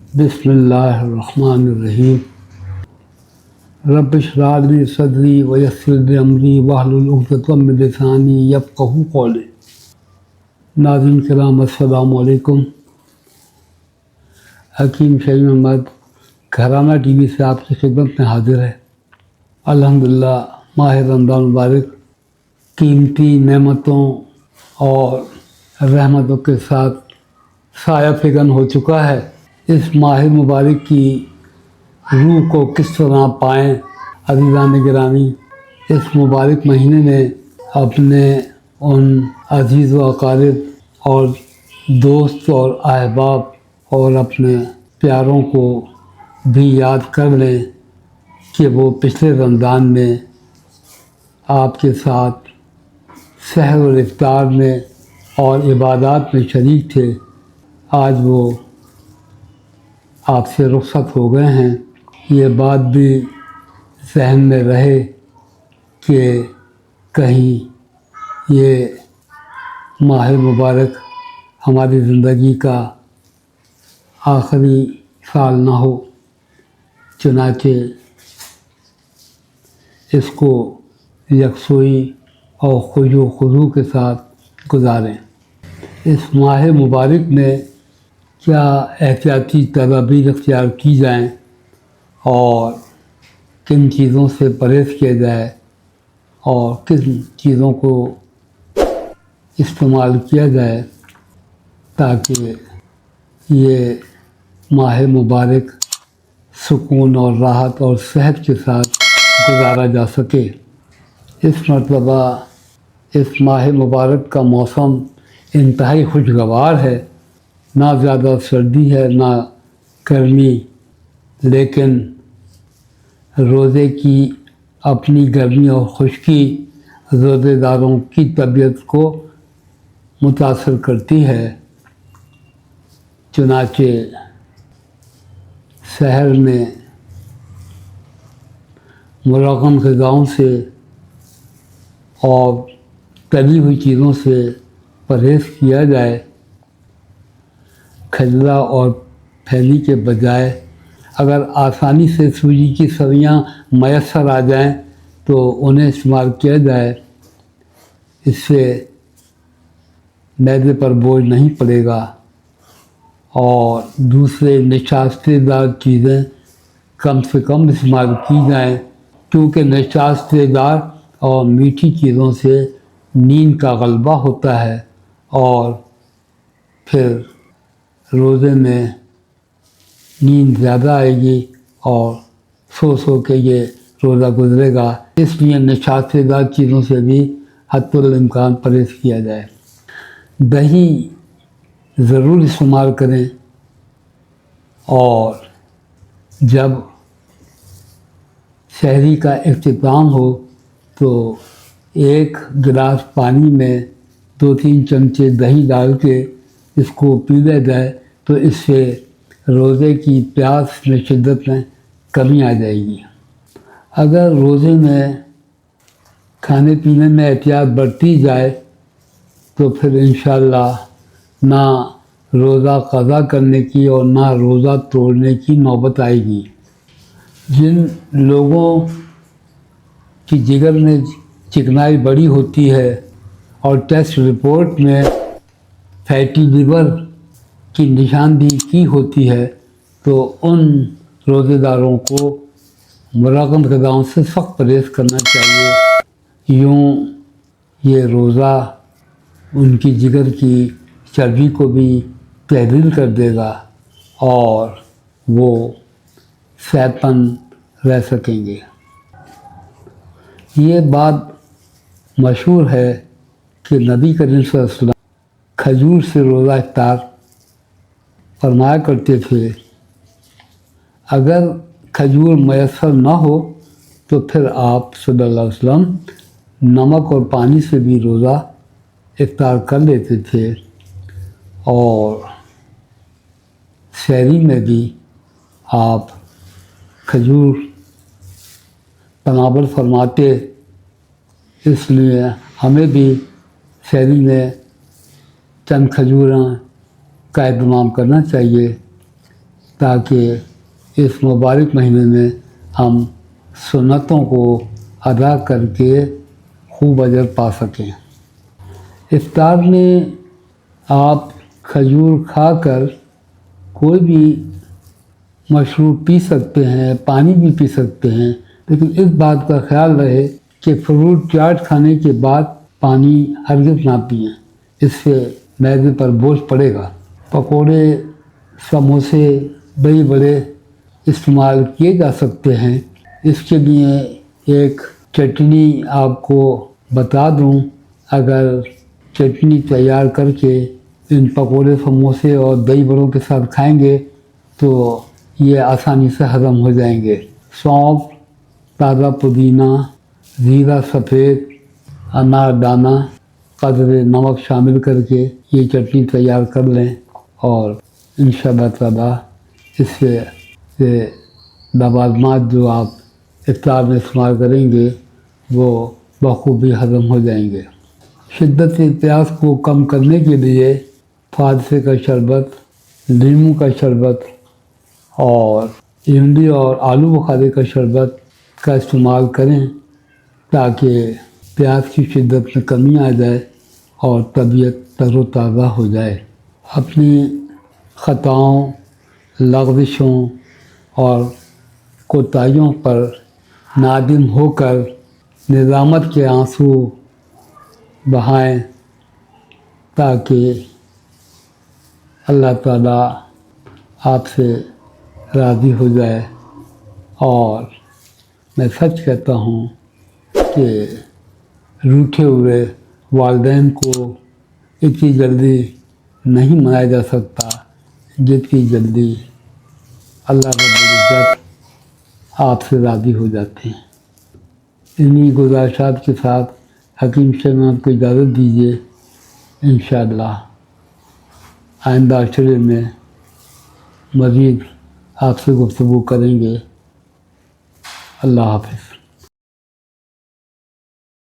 بسم اللہ الرحمن الرحیم رب اشرح لی صدری ویسر لی امری واحلل عقدۃ من لسانی یفقہوا قولی۔ ناظرین کرام السلام علیکم۔ حکیم شہید محمد گھرانہ ٹی وی سے آپ کی خدمت میں حاضر ہے۔ الحمدللہ ماہ رمضان مبارک قیمتی نعمتوں اور رحمتوں کے ساتھ سایہ فگن ہو چکا ہے۔ اس ماہ مبارک کی روح کو کس طرح پائیں؟ عزیزان گرامی، اس مبارک مہینے میں اپنے ان عزیز و اقارب اور دوست اور احباب اور اپنے پیاروں کو بھی یاد کر لیں کہ وہ پچھلے رمضان میں آپ کے ساتھ سحر اور افطار میں اور عبادات میں شریک تھے۔ آج وہ آپ سے رخصت ہو گئے ہیں۔ یہ بات بھی ذہن میں رہے کہ کہیں یہ ماہ مبارک ہماری زندگی کا آخری سال نہ ہو، چنانچہ اس کو یکسوئی اور خضوع و خضوع کے ساتھ گزاریں۔ اس ماہ مبارک میں کیا احتیاطی تدابیر اختیار کی جائیں اور کن چیزوں سے پرہیز کیا جائے اور کن چیزوں کو استعمال کیا جائے تاکہ یہ ماہ مبارک سکون اور راحت اور صحت کے ساتھ گزارا جا سکے۔ اس مرتبہ اس ماہ مبارک کا موسم انتہائی خوشگوار ہے، نہ زیادہ سردی ہے نہ گرمی، لیکن روزے کی اپنی گرمی اور خشکی روزے داروں کی طبیعت کو متاثر کرتی ہے۔ چنانچہ سحر میں مرغن غذاؤں سے اور تلی ہوئی چیزوں سے پرہیز کیا جائے۔ کھجورا اور پھیلی کے بجائے اگر آسانی سے سوجی کی سویاں میسر آ جائیں تو انہیں استعمال کیا جائے۔ اس سے معدے پر بوجھ نہیں پڑے گا اور دوسرے نشاستہ دار چیزیں کم سے کم استعمال کی جائیں، کیونکہ نشاستہ دار اور میٹھی چیزوں سے نیند کا غلبہ ہوتا ہے اور پھر روزے میں نیند زیادہ آئے گی اور سو کے یہ روزہ گزرے گا۔ اس لیے نشاستہ دار چیزوں سے بھی حتی الامکان پرہیز کیا جائے۔ دہی ضرور استعمال کریں اور جب سحری کا اختتام ہو تو ایک گلاس پانی میں 2-3 چمچے دہی ڈال کے اس کو پی لیا جائے تو اس سے روزے کی پیاس میں شدت میں کمی آ جائے گی۔ اگر روزے میں کھانے پینے میں احتیاط برتی جائے تو پھر انشاءاللہ نہ روزہ قضا کرنے کی اور نہ روزہ توڑنے کی نوبت آئے گی۔ جن لوگوں کی جگر میں چکنائی بڑی ہوتی ہے اور ٹیسٹ رپورٹ میں فیٹی لیور کی نشاندہی کی ہوتی ہے تو ان روزے داروں کو مرغن غذاؤں سے سخت پرہیز کرنا چاہیے۔ یوں یہ روزہ ان کی جگر کی چربی کو بھی تحلیل کر دے گا اور وہ صحت مند رہ سکیں گے۔ یہ بات مشہور ہے کہ نبی کریم صلی اللہ علیہ وسلم کھجور سے روزہ افطار فرمایا کرتے تھے۔ اگر کھجور میسر نہ ہو تو پھر آپ صلی اللہ علیہ وسلم نمک اور پانی سے بھی روزہ افطار کر لیتے تھے اور سحری میں بھی آپ کھجور تناول فرماتے، اس لیے ہمیں بھی سحری میں چند کھجوراں کا اہتمام کرنا چاہیے تاکہ اس مبارک مہینے میں ہم سنتوں کو ادا کر کے خوب اجر پا سکیں۔ افطار میں آپ کھجور کھا کر کوئی بھی مشروب پی سکتے ہیں، پانی بھی پی سکتے ہیں، لیکن اس بات کا خیال رہے کہ فروٹ چاٹ کھانے کے بعد پانی ہرگز نہ پئیں، اس سے معدے پر بوجھ پڑے گا۔ پکوڑے، سموسے، دہی بڑے استعمال کیے جا سکتے ہیں۔ اس کے لیے ایک چٹنی آپ کو بتا دوں، اگر چٹنی تیار کر کے ان پکوڑے، سموسے اور دہی بڑوں کے ساتھ کھائیں گے تو یہ آسانی سے ہضم ہو جائیں گے۔ سونف، تازہ پودینہ، زیرہ سفید، انار دانہ، قدر نمک شامل کر کے یہ چٹنی تیار کر لیں اور انشاءاللہ تعالیٰ اس سے لوازمات جو آپ افطار میں استعمال کریں گے وہ بخوبی ہضم ہو جائیں گے۔ شدت پیاس کو کم کرنے کے لیے فاتحے کا شربت، لیموں کا شربت اور املی اور آلو بخارے کا شربت کا استعمال کریں تاکہ پیاس کی شدت میں کمی آ جائے اور طبیعت تر و تازہ ہو جائے۔ اپنی خطاؤں، لغزشوں اور کوتاہیوں پر نادم ہو کر ندامت کے آنسو بہائیں تاکہ اللہ تعالیٰ آپ سے راضی ہو جائے۔ اور میں سچ کہتا ہوں کہ روٹھے ہوئے والدین کو اتنی جلدی نہیں منایا جا سکتا جتنی جلدی اللہ رب العزت آپ سے راضی ہو جاتے ہیں۔ انہی گزارشات کے ساتھ حکیم شہنواز کو اجازت دیجیے۔ انشاءاللہ آئندہ عشرے میں مزید آپ سے گفتگو کریں گے۔ اللہ حافظ۔